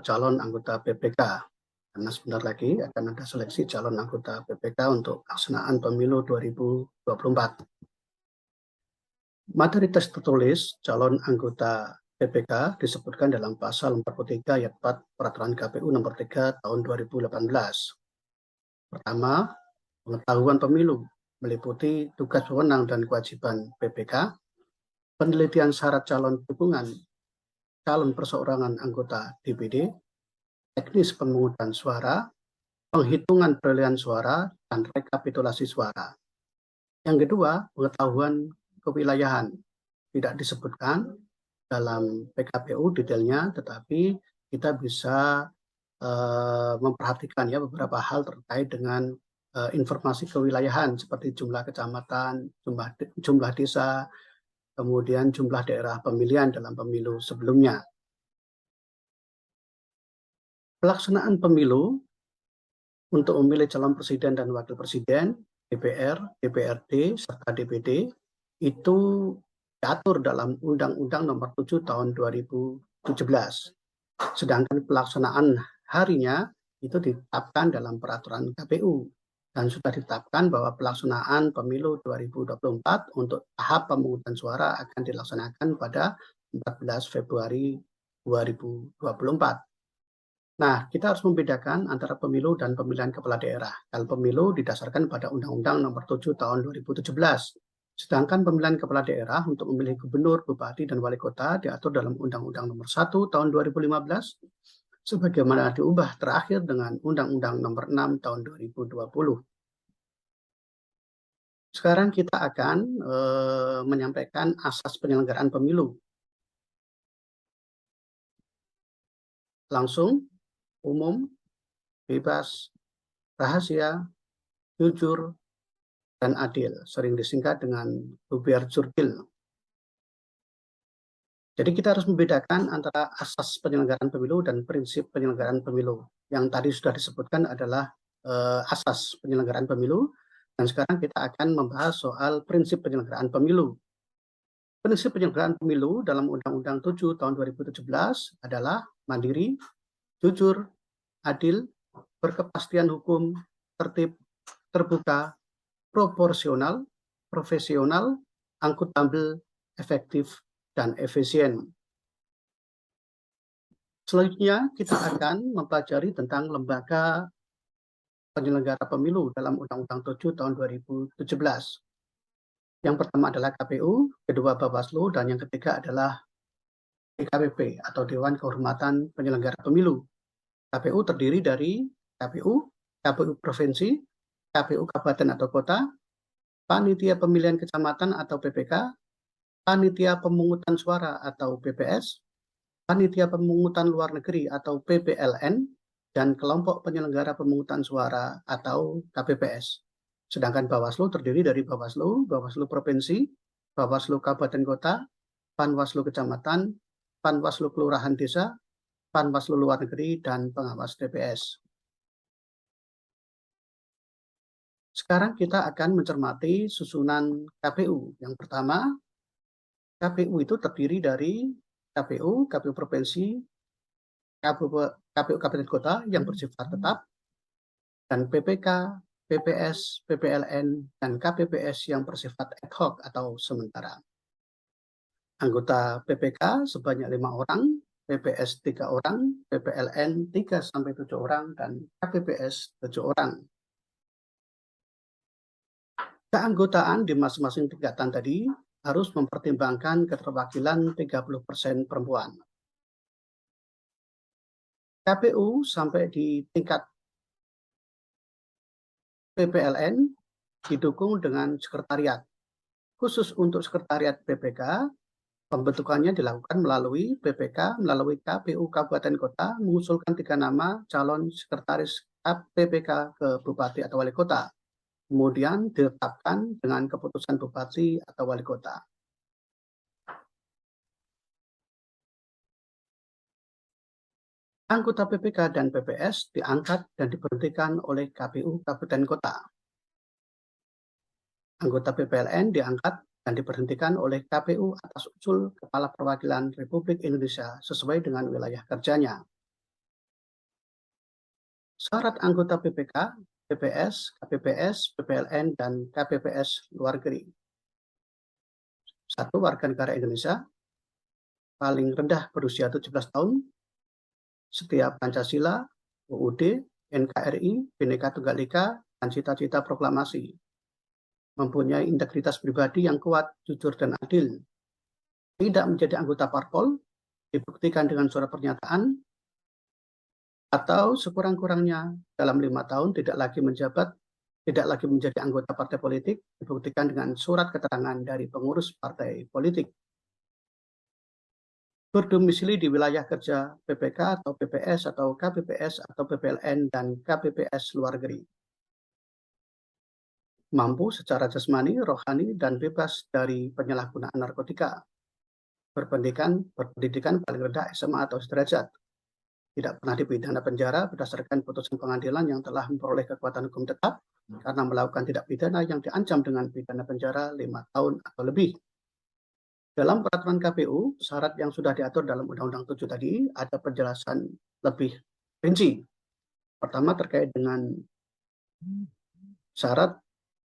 calon anggota PPK. Karena sebentar lagi akan ada seleksi calon anggota PPK untuk pelaksanaan pemilu 2024. Materi tes tertulis calon anggota PPK disebutkan dalam pasal 43 ayat 4 Peraturan KPU nomor 3 tahun 2018. Pertama, pengetahuan pemilu meliputi tugas wewenang dan kewajiban PPK, penelitian syarat calon dukungan calon perseorangan anggota DPD, teknis pemungutan suara, penghitungan perolehan suara, dan rekapitulasi suara. Yang kedua, pengetahuan kewilayahan tidak disebutkan dalam PKPU detailnya, tetapi kita bisa memperhatikan ya beberapa hal terkait dengan informasi kewilayahan seperti jumlah kecamatan, jumlah desa, kemudian jumlah daerah pemilihan dalam pemilu sebelumnya. Pelaksanaan pemilu untuk memilih calon presiden dan wakil presiden, DPR, DPRD, serta DPD itu diatur dalam Undang-Undang Nomor 7 Tahun 2017. Sedangkan pelaksanaan harinya itu ditetapkan dalam peraturan KPU dan sudah ditetapkan bahwa pelaksanaan pemilu 2024 untuk tahap pemungutan suara akan dilaksanakan pada 14 Februari 2024. Nah, kita harus membedakan antara pemilu dan pemilihan kepala daerah. Kalau pemilu didasarkan pada Undang-Undang Nomor 7 Tahun 2017. Sedangkan pemilihan kepala daerah untuk memilih gubernur, bupati, dan wali kota diatur dalam Undang-Undang Nomor 1 Tahun 2015, sebagaimana diubah terakhir dengan Undang-Undang Nomor 6 Tahun 2020. Sekarang kita akan menyampaikan asas penyelenggaraan pemilu. Langsung, umum, bebas, rahasia, jujur, dan adil, sering disingkat dengan Bubiar-Jurdil. Jadi kita harus membedakan antara asas penyelenggaraan pemilu dan prinsip penyelenggaraan pemilu. Yang tadi sudah disebutkan adalah asas penyelenggaraan pemilu, dan sekarang kita akan membahas soal prinsip penyelenggaraan pemilu. Prinsip penyelenggaraan pemilu dalam Undang-Undang 7 tahun 2017 adalah mandiri, jujur, adil, berkepastian hukum, tertib, terbuka, proporsional, profesional, akuntabel, efektif, dan efisien. Selanjutnya kita akan mempelajari tentang lembaga penyelenggara pemilu dalam Undang-Undang 7 tahun 2017. Yang pertama adalah KPU, kedua Bawaslu, dan yang ketiga adalah DKPP atau Dewan Kehormatan Penyelenggara Pemilu. KPU terdiri dari KPU, KPU Provinsi, KPU Kabupaten atau Kota, Panitia Pemilihan Kecamatan atau PPK, Panitia Pemungutan Suara atau PPS, Panitia Pemungutan Luar Negeri atau PPLN, dan Kelompok Penyelenggara Pemungutan Suara atau KPPS. Sedangkan Bawaslu terdiri dari Bawaslu, Bawaslu Provinsi, Bawaslu Kabupaten Kota, Panwaslu Kecamatan, Panwaslu Kelurahan Desa, Panwaslu Luar Negeri, dan Pengawas TPS. Sekarang kita akan mencermati susunan KPU. Yang pertama, KPU itu terdiri dari KPU, KPU Provinsi, KPU Kabupaten Kota yang bersifat tetap, dan PPK, PPS, PPLN, dan KPPS yang bersifat ad hoc atau sementara. Anggota PPK sebanyak 5 orang, PPS 3 orang, PPLN 3-7 orang, dan KPPS 7 orang. Keanggotaan di masing-masing tingkatan tadi harus mempertimbangkan keterwakilan 30% perempuan. KPU sampai di tingkat PPLN didukung dengan sekretariat. Khusus untuk sekretariat PPK, pembentukannya dilakukan melalui PPK, melalui KPU Kabupaten Kota, mengusulkan 3 nama calon sekretaris PPK ke Bupati atau Wali Kota. Kemudian ditetapkan dengan keputusan Bupati atau Wali Kota. Anggota PPK dan PPS diangkat dan diberhentikan oleh KPU Kabupaten Kota. Anggota PPLN diangkat dan diberhentikan oleh KPU atas usul Kepala Perwakilan Republik Indonesia sesuai dengan wilayah kerjanya. Syarat anggota PPK, PPS, KPPS, PPLN, dan KPPS luar negeri. 1. Warga negara Indonesia, paling rendah berusia 17 tahun, setia Pancasila, UUD, NKRI, Bhinneka Tunggal Ika, dan cita-cita proklamasi. Mempunyai integritas pribadi yang kuat, jujur, dan adil. Tidak menjadi anggota parpol, dibuktikan dengan surat pernyataan, atau sekurang-kurangnya dalam 5 tahun tidak lagi menjadi anggota partai politik, dibuktikan dengan surat keterangan dari pengurus partai politik. Berdomisili di wilayah kerja PPK atau PPS atau KPPS atau PPLN dan KPPS luar negeri. Mampu secara jasmani, rohani, dan bebas dari penyalahgunaan narkotika. Berpendidikan paling rendah SMA atau sederajat. Tidak pernah dipidana penjara berdasarkan putusan pengadilan yang telah memperoleh kekuatan hukum tetap karena melakukan tindak pidana yang diancam dengan pidana penjara 5 tahun atau lebih. Dalam peraturan KPU, syarat yang sudah diatur dalam Undang-Undang 7 tadi ada penjelasan lebih rinci. Pertama, terkait dengan syarat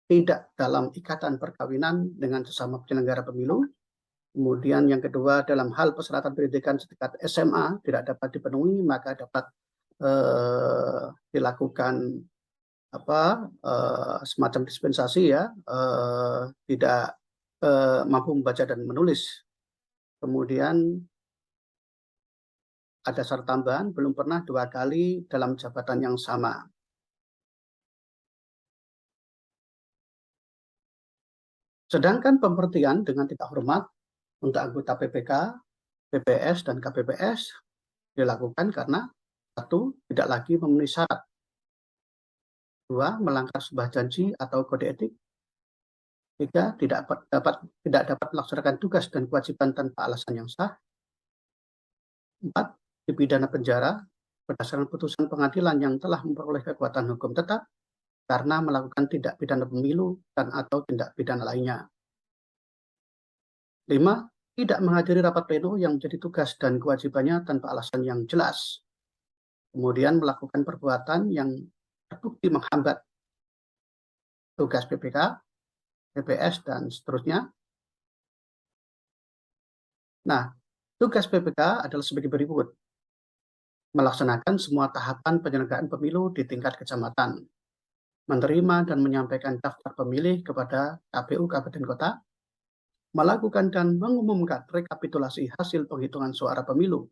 tidak dalam ikatan perkawinan dengan sesama penyelenggara pemilu. Kemudian yang kedua, dalam hal persyaratan pendidikan setingkat SMA tidak dapat dipenuhi, maka dapat dilakukan semacam dispensasi ya, tidak mampu membaca dan menulis. Kemudian ada syarat tambahan, belum pernah 2 kali dalam jabatan yang sama. Sedangkan pemberhentian dengan tidak hormat untuk anggota PPK, PPS, dan KPPS dilakukan karena 1. Tidak lagi memenuhi syarat, 2. Melanggar sebuah janji atau kode etik, 3. Tidak dapat melaksanakan tugas dan kewajiban tanpa alasan yang sah, 4. Dipidana penjara berdasarkan putusan pengadilan yang telah memperoleh kekuatan hukum tetap karena melakukan tindak pidana pemilu dan atau tindak pidana lainnya. 5. Tidak menghadiri rapat pleno yang menjadi tugas dan kewajibannya tanpa alasan yang jelas. Kemudian melakukan perbuatan yang terbukti menghambat tugas PPK, PPS, dan seterusnya. Nah, tugas PPK adalah sebagai berikut. Melaksanakan semua tahapan penyelenggaraan pemilu di tingkat kecamatan, menerima dan menyampaikan daftar pemilih kepada KPU Kabupaten Kota, melakukan dan mengumumkan rekapitulasi hasil penghitungan suara pemilu,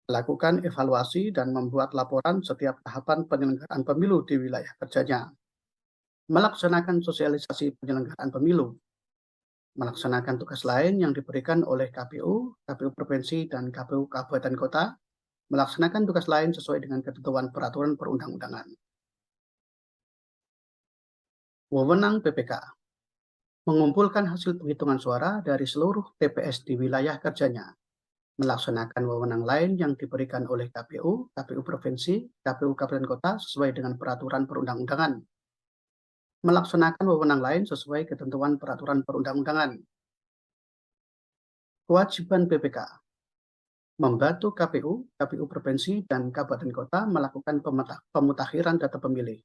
melakukan evaluasi dan membuat laporan setiap tahapan penyelenggaraan pemilu di wilayah kerjanya, melaksanakan sosialisasi penyelenggaraan pemilu, melaksanakan tugas lain yang diberikan oleh KPU, KPU Provinsi, dan KPU Kabupaten Kota, melaksanakan tugas lain sesuai dengan ketentuan peraturan perundang-undangan. Wewenang PPK mengumpulkan hasil penghitungan suara dari seluruh TPS di wilayah kerjanya, melaksanakan wewenang lain yang diberikan oleh KPU, KPU Provinsi, KPU Kabupaten Kota sesuai dengan peraturan perundang-undangan, melaksanakan wewenang lain sesuai ketentuan peraturan perundang-undangan. Kewajiban PPK membantu KPU, KPU Provinsi, dan Kabupaten Kota melakukan pemutakhiran data pemilih,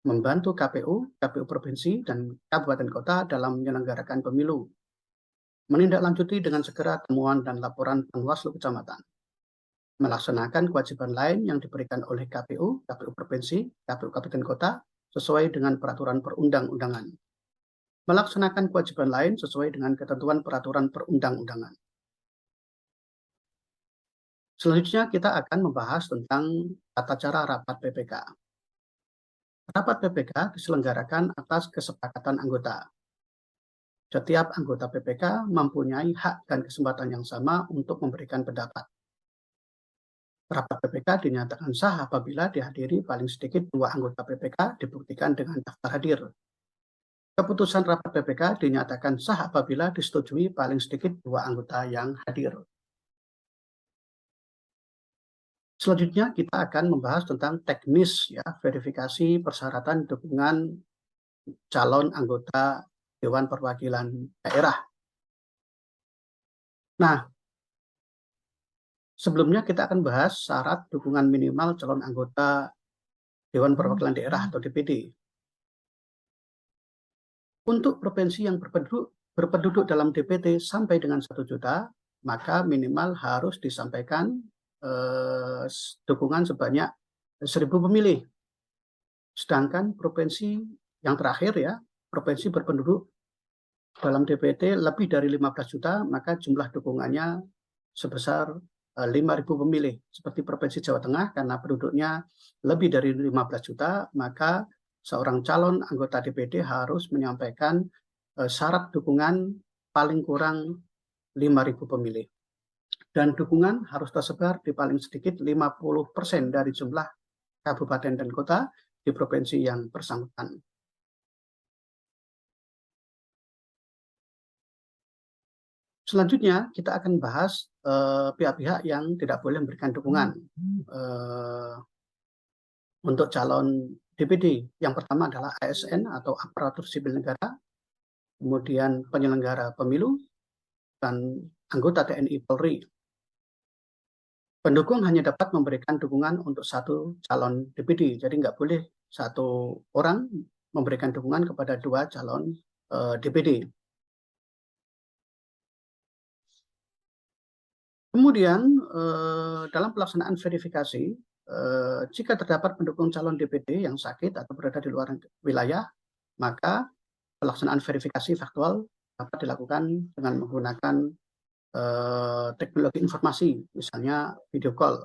membantu KPU, KPU Provinsi, dan Kabupaten Kota dalam menyelenggarakan pemilu, menindaklanjuti dengan segera temuan dan laporan Panwaslu Kecamatan, melaksanakan kewajiban lain yang diberikan oleh KPU, KPU Provinsi, KPU Kabupaten Kota sesuai dengan peraturan perundang-undangan, melaksanakan kewajiban lain sesuai dengan ketentuan peraturan perundang-undangan. Selanjutnya kita akan membahas tentang tata cara rapat PPK. Rapat PPK diselenggarakan atas kesepakatan anggota. Setiap anggota PPK mempunyai hak dan kesempatan yang sama untuk memberikan pendapat. Rapat PPK dinyatakan sah apabila dihadiri paling sedikit 2 anggota PPK dibuktikan dengan daftar hadir. Keputusan rapat PPK dinyatakan sah apabila disetujui paling sedikit 2 anggota yang hadir. Selanjutnya kita akan membahas tentang teknis ya, verifikasi persyaratan dukungan calon anggota Dewan Perwakilan Daerah. Nah, Sebelumnya kita akan bahas syarat dukungan minimal calon anggota Dewan Perwakilan Daerah atau DPD. Untuk provinsi yang berpenduduk dalam DPT sampai dengan 1 juta, maka minimal harus disampaikan dukungan sebanyak 1.000 pemilih. Sedangkan provinsi yang terakhir ya, provinsi berpenduduk dalam DPT lebih dari 15 juta, maka jumlah dukungannya sebesar 5.000 pemilih. Seperti Provinsi Jawa Tengah, karena penduduknya lebih dari 15 juta, maka seorang calon anggota DPD harus menyampaikan syarat dukungan paling kurang 5.000 pemilih. Dan dukungan harus tersebar di paling sedikit 50% dari jumlah kabupaten dan kota di provinsi yang bersangkutan. Selanjutnya, kita akan bahas pihak-pihak yang tidak boleh memberikan dukungan untuk calon DPD. Yang pertama adalah ASN atau aparatur sipil negara, kemudian penyelenggara pemilu, dan anggota TNI Polri. Pendukung hanya dapat memberikan dukungan untuk satu calon DPD, jadi nggak boleh satu orang memberikan dukungan kepada 2 calon DPD. Kemudian dalam pelaksanaan verifikasi, jika terdapat pendukung calon DPD yang sakit atau berada di luar wilayah, maka pelaksanaan verifikasi faktual dapat dilakukan dengan menggunakan teknologi informasi, misalnya video call.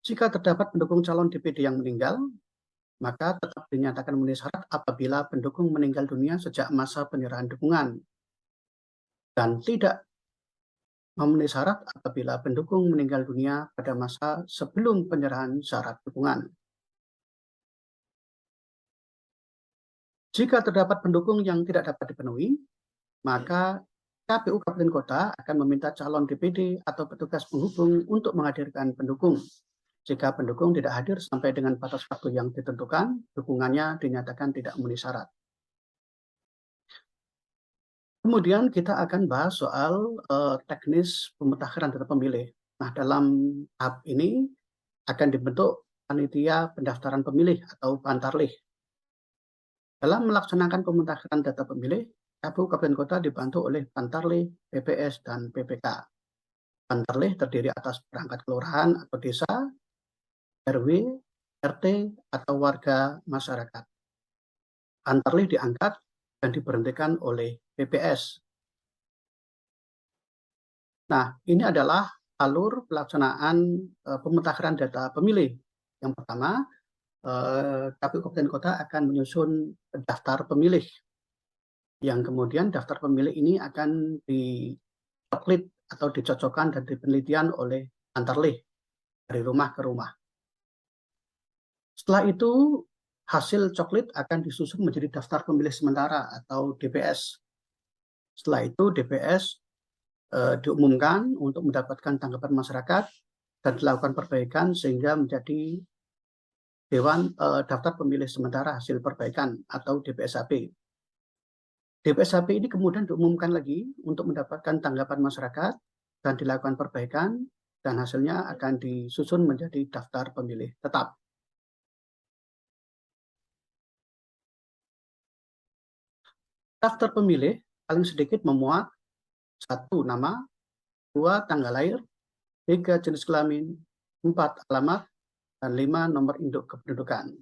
Jika terdapat pendukung calon DPD yang meninggal, maka tetap dinyatakan memenuhi syarat apabila pendukung meninggal dunia sejak masa penyerahan dukungan, dan tidak memenuhi syarat apabila pendukung meninggal dunia pada masa sebelum penyerahan syarat dukungan. Jika terdapat pendukung yang tidak dapat dipenuhi, maka KPU Kabupaten Kota akan meminta calon DPD atau petugas penghubung untuk menghadirkan pendukung. Jika pendukung tidak hadir sampai dengan batas waktu yang ditentukan, dukungannya dinyatakan tidak memenuhi syarat. Kemudian kita akan bahas soal teknis pemutakhiran data pemilih. Nah, dalam tahap ini akan dibentuk panitia pendaftaran pemilih atau Pantarlih. Dalam melaksanakan pemutakhiran data pemilih, KPU Kabupaten Kota dibantu oleh Pantarlih, PPS, dan PPK. Pantarlih terdiri atas perangkat kelurahan atau desa, RW, RT, atau warga masyarakat. Pantarlih diangkat dan diberhentikan oleh PPS. Nah, ini adalah alur pelaksanaan pemutakhiran data pemilih. Yang pertama, KPU Kabupaten Kota akan menyusun daftar pemilih, yang kemudian daftar pemilih ini akan dicoklit atau dicocokkan dan dipenelitian oleh Pantarlih dari rumah ke rumah. Setelah itu, hasil coklit akan disusun menjadi daftar pemilih sementara atau DPS. Setelah itu, DPS diumumkan untuk mendapatkan tanggapan masyarakat dan dilakukan perbaikan sehingga menjadi daftar pemilih sementara hasil perbaikan atau DPSAP. DPSAP ini kemudian diumumkan lagi untuk mendapatkan tanggapan masyarakat dan dilakukan perbaikan, dan hasilnya akan disusun menjadi daftar pemilih tetap. Daftar pemilih paling sedikit memuat 1 nama, 2 tanggal lahir, 3 jenis kelamin, 4 alamat, dan 5 nomor induk kependudukan.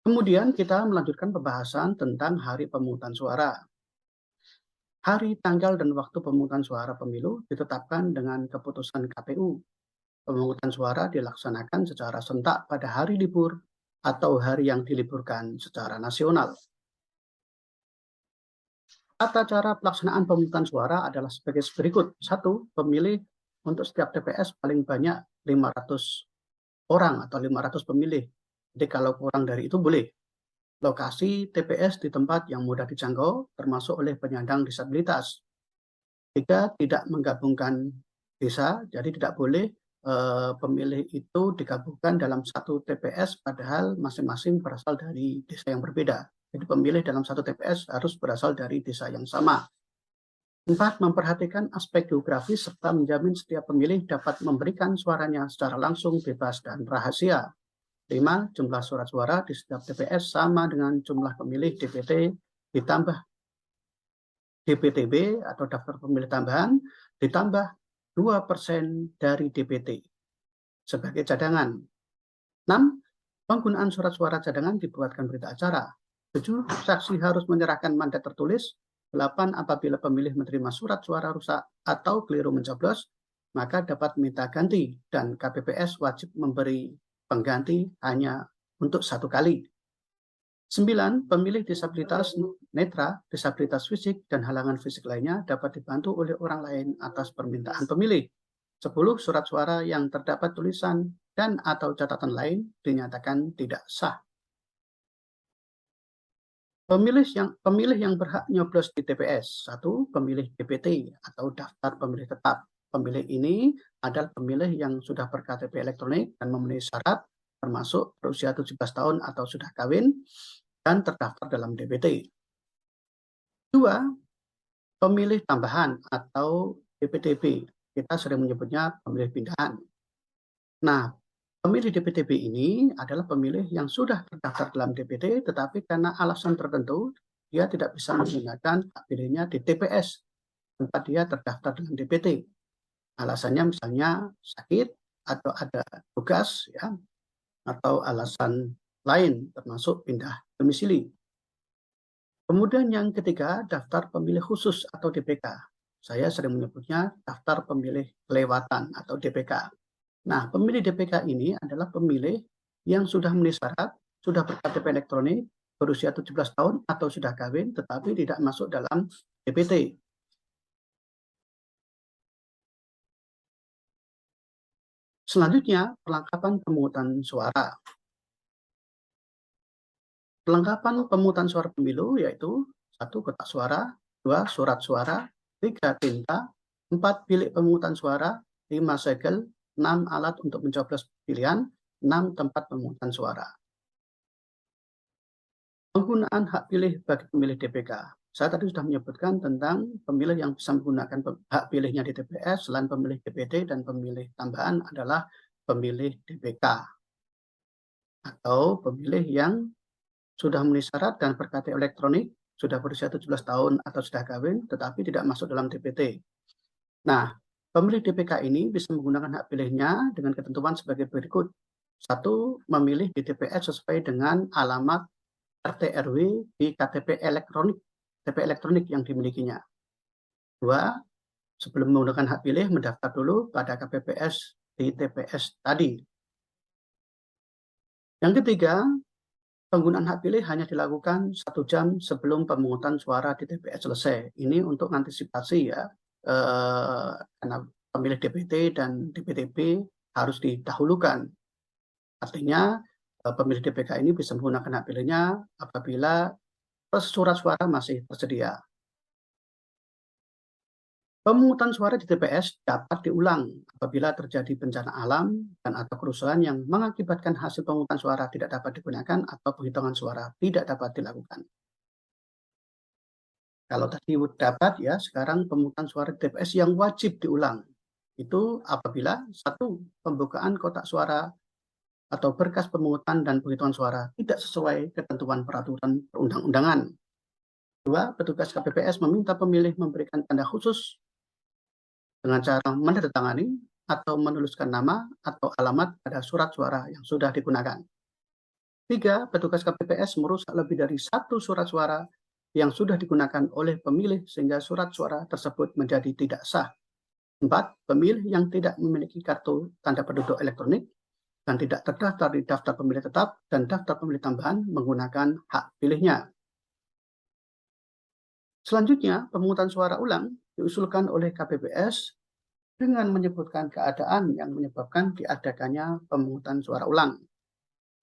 Kemudian kita melanjutkan pembahasan tentang hari pemungutan suara. Hari, tanggal, dan waktu pemungutan suara pemilu ditetapkan dengan keputusan KPU. Pemungutan suara dilaksanakan secara serentak pada hari libur atau hari yang diliburkan secara nasional. Tata cara pelaksanaan pemungutan suara adalah sebagai berikut. 1. Pemilih untuk setiap TPS paling banyak 500 orang atau 500 pemilih. Jadi kalau kurang dari itu boleh. Lokasi TPS di tempat yang mudah dijangkau, termasuk oleh penyandang disabilitas. 3. Tidak menggabungkan desa, jadi tidak boleh pemilih itu digabungkan dalam satu TPS padahal masing-masing berasal dari desa yang berbeda. Jadi pemilih dalam satu TPS harus berasal dari desa yang sama. 4. Memperhatikan aspek geografis serta menjamin setiap pemilih dapat memberikan suaranya secara langsung, bebas, dan rahasia. 5. Jumlah surat suara di setiap TPS sama dengan jumlah pemilih DPT ditambah DPTB atau daftar pemilih tambahan ditambah 2% dari DPT sebagai cadangan. 6. Penggunaan surat suara cadangan dibuatkan berita acara. 7. Saksi harus menyerahkan mandat tertulis. 8. Apabila pemilih menerima surat suara rusak atau keliru mencoblos, maka dapat minta ganti dan KPPS wajib memberi pengganti hanya untuk 1 kali. 9. Pemilih disabilitas netra, disabilitas fisik, dan halangan fisik lainnya dapat dibantu oleh orang lain atas permintaan pemilih. 10. Surat suara yang terdapat tulisan dan atau catatan lain dinyatakan tidak sah. Pemilih yang berhak nyoblos di TPS. 1. Pemilih DPT atau daftar pemilih tetap. Pemilih ini adalah pemilih yang sudah berKTP elektronik dan memenuhi syarat termasuk berusia 17 tahun atau sudah kawin dan terdaftar dalam DPT. 2. Pemilih tambahan atau DPTB. Kita sering menyebutnya pemilih pindahan. Nah, pemilih DPTB ini adalah pemilih yang sudah terdaftar dalam DPT, tetapi karena alasan tertentu, dia tidak bisa menggunakan hak pilihnya di TPS tempat dia terdaftar dalam DPT. Alasannya misalnya sakit, atau ada tugas, ya, atau alasan lain, termasuk pindah domisili. Kemudian yang ketiga, daftar pemilih khusus atau DPK. Saya sering menyebutnya daftar pemilih kelewatan atau DPK. Nah, pemilih DPK ini adalah pemilih yang sudah memenuhi syarat, sudah berKTP elektronik, berusia 17 tahun atau sudah kawin, tetapi tidak masuk dalam DPT. Selanjutnya, perlengkapan pemungutan suara. Perlengkapan pemungutan suara pemilu yaitu 1. Kotak suara, 2. Surat suara, 3. Tinta, 4. Bilik pemungutan suara, 5. segel, 6. Alat untuk mencoblos pilihan, 6. Tempat pemungutan suara. Penggunaan hak pilih bagi pemilih DPK. Saya tadi sudah menyebutkan tentang pemilih yang bisa menggunakan hak pilihnya di TPS selain pemilih DPT dan pemilih tambahan adalah pemilih DPK atau pemilih yang sudah memenuhi syarat dan berKTP elektronik, sudah berusia 17 tahun atau sudah kawin, tetapi tidak masuk dalam DPT. Nah, pemilih DPK ini bisa menggunakan hak pilihnya dengan ketentuan sebagai berikut. 1. Memilih di TPS sesuai dengan alamat RT RW di KTP elektronik yang dimilikinya. 2. Sebelum menggunakan hak pilih, mendaftar dulu pada KPPS di TPS tadi. Yang ketiga, penggunaan hak pilih hanya dilakukan 1 jam sebelum pemungutan suara di TPS selesai. Ini untuk mengantisipasi ya, karena pemilih DPT dan DPTB harus didahulukan. Artinya pemilih DPK ini bisa menggunakan hak pilihnya apabila surat suara masih tersedia. Pemungutan suara di TPS dapat diulang apabila terjadi bencana alam dan atau kerusuhan yang mengakibatkan hasil pemungutan suara tidak dapat digunakan atau penghitungan suara tidak dapat dilakukan. Kalau tadi dapat ya, sekarang pemungutan suara di TPS yang wajib diulang. Itu apabila 1. Pembukaan kotak suara atau berkas pemungutan dan penghitungan suara tidak sesuai ketentuan peraturan perundang-undangan. 2. Petugas KPPS meminta pemilih memberikan tanda khusus dengan cara menandatangani atau menuliskan nama atau alamat pada surat suara yang sudah digunakan. 3. Petugas KPPS merusak lebih dari 1 surat suara yang sudah digunakan oleh pemilih sehingga surat suara tersebut menjadi tidak sah. 4. Pemilih yang tidak memiliki kartu tanda penduduk elektronik dan tidak terdaftar di daftar pemilih tetap dan daftar pemilih tambahan menggunakan hak pilihnya. Selanjutnya, pemungutan suara ulang diusulkan oleh KPPS dengan menyebutkan keadaan yang menyebabkan diadakannya pemungutan suara ulang.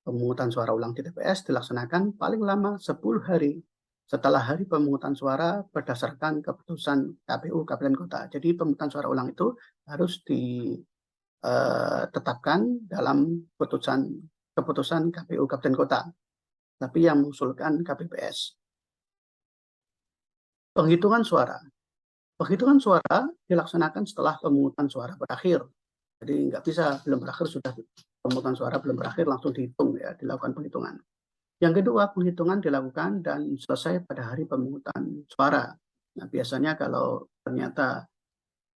Pemungutan suara ulang di TPS dilaksanakan paling lama 10 hari setelah hari pemungutan suara berdasarkan keputusan KPU Kabupaten Kota. Jadi pemungutan suara ulang itu harus ditetapkan dalam keputusan KPU Kabupaten Kota. tapi yang mengusulkan KPPS. Penghitungan suara. Penghitungan suara dilaksanakan setelah pemungutan suara berakhir. Jadi nggak bisa belum berakhir sudah pemungutan suara belum berakhir langsung dihitung ya, dilakukan penghitungan. Yang kedua, penghitungan dilakukan dan selesai pada hari pemungutan suara. Nah, biasanya kalau ternyata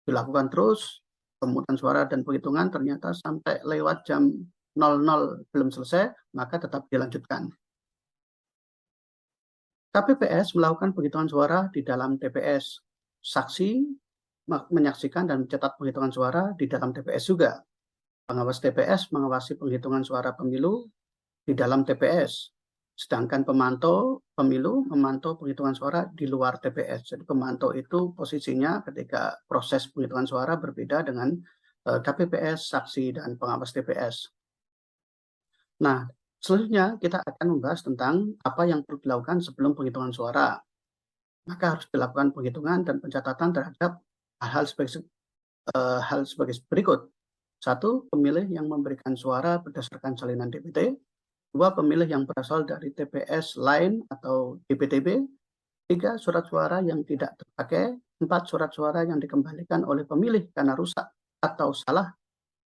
dilakukan terus pemungutan suara dan penghitungan ternyata sampai lewat jam 00 belum selesai, maka tetap dilanjutkan. KPPS melakukan penghitungan suara di dalam TPS. Saksi menyaksikan dan mencatat penghitungan suara di dalam TPS juga. Pengawas TPS mengawasi penghitungan suara pemilu di dalam TPS. Sedangkan pemantau pemilu memantau penghitungan suara di luar TPS. Jadi pemantau itu posisinya ketika proses penghitungan suara berbeda dengan KPPS, saksi, dan pengawas TPS. Nah, selanjutnya kita akan membahas tentang apa yang perlu dilakukan sebelum penghitungan suara. Maka harus dilakukan penghitungan dan pencatatan terhadap hal sebagai berikut. 1. Pemilih yang memberikan suara berdasarkan salinan DPT. 2. Pemilih yang berasal dari TPS lain atau DPTB. 3. Surat suara yang tidak terpakai. 4. Surat suara yang dikembalikan oleh pemilih karena rusak atau salah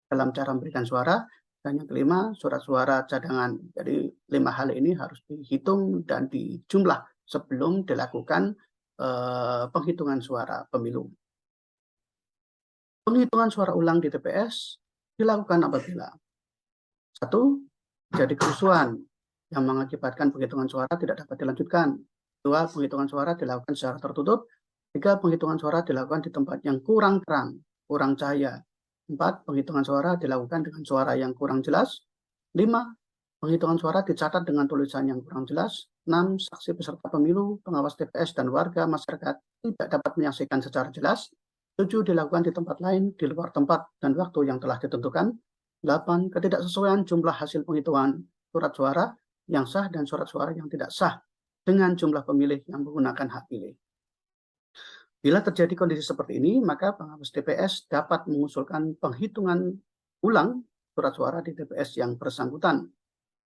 dalam cara memberikan suara. Dan yang kelima, surat suara cadangan. Jadi 5 hal ini harus dihitung dan dijumlah sebelum dilakukan penghitungan suara pemilu. Penghitungan suara ulang di TPS dilakukan apabila 1. Terjadi kerusuhan yang mengakibatkan penghitungan suara tidak dapat dilanjutkan. 2. Penghitungan suara dilakukan secara tertutup. 3. Penghitungan suara dilakukan di tempat yang kurang terang, kurang cahaya. 4. Penghitungan suara dilakukan dengan suara yang kurang jelas. 5. Penghitungan suara dicatat dengan tulisan yang kurang jelas. 6. Saksi peserta pemilu, pengawas TPS, dan warga masyarakat tidak dapat menyaksikan secara jelas. 7. Dilakukan di tempat lain, di luar tempat dan waktu yang telah ditentukan. 8. Ketidaksesuaian jumlah hasil penghitungan surat suara yang sah dan surat suara yang tidak sah dengan jumlah pemilih yang menggunakan hak pilih. Bila terjadi kondisi seperti ini, maka pengawas TPS dapat mengusulkan penghitungan ulang surat suara di TPS yang bersangkutan.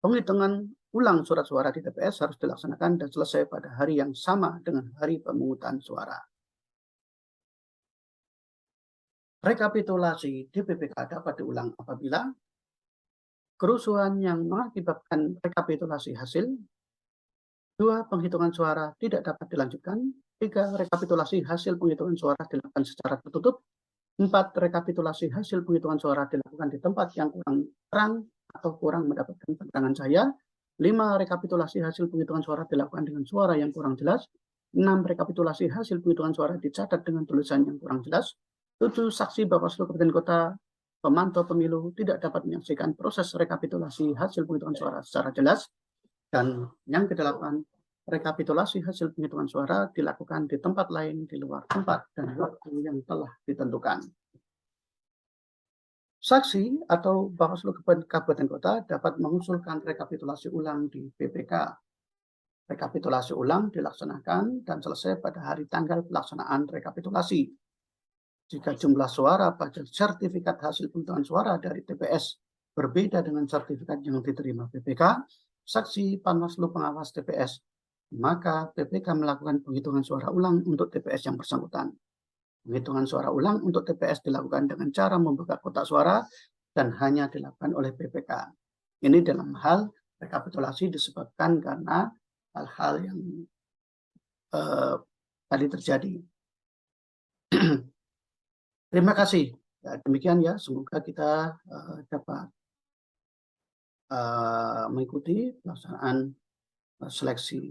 Penghitungan ulang surat suara di TPS harus dilaksanakan dan selesai pada hari yang sama dengan hari pemungutan suara. Rekapitulasi di PPK dapat diulang apabila kerusuhan yang mengakibatkan rekapitulasi hasil. 2. Penghitungan suara tidak dapat dilanjutkan. 3. Rekapitulasi hasil penghitungan suara dilakukan secara tertutup. 4. Rekapitulasi hasil penghitungan suara dilakukan di tempat yang kurang terang atau kurang mendapatkan penerangan cahaya. 5. Rekapitulasi hasil penghitungan suara dilakukan dengan suara yang kurang jelas. 6. Rekapitulasi hasil penghitungan suara dicatat dengan tulisan yang kurang jelas. 7. Saksi Bawaslu Kabupaten Kota, pemantau pemilu tidak dapat menyaksikan proses rekapitulasi hasil penghitungan suara secara jelas. Dan yang ke-8, rekapitulasi hasil penghitungan suara dilakukan di tempat lain di luar tempat dan waktu yang telah ditentukan. Saksi atau Bawaslu Kabupaten Kota dapat mengusulkan rekapitulasi ulang di PPK. Rekapitulasi ulang dilaksanakan dan selesai pada hari tanggal pelaksanaan rekapitulasi. Jika jumlah suara pada sertifikat hasil penghitungan suara dari TPS berbeda dengan sertifikat yang diterima PPK, saksi Panwaslu pengawas TPS, maka PPK melakukan penghitungan suara ulang untuk TPS yang bersangkutan. Penghitungan suara ulang untuk TPS dilakukan dengan cara membuka kotak suara dan hanya dilakukan oleh PPK. Ini dalam hal rekapitulasi disebabkan karena hal-hal yang tadi terjadi. Terima kasih. Ya, demikian ya, semoga kita dapat mengikuti pelaksanaan seleksi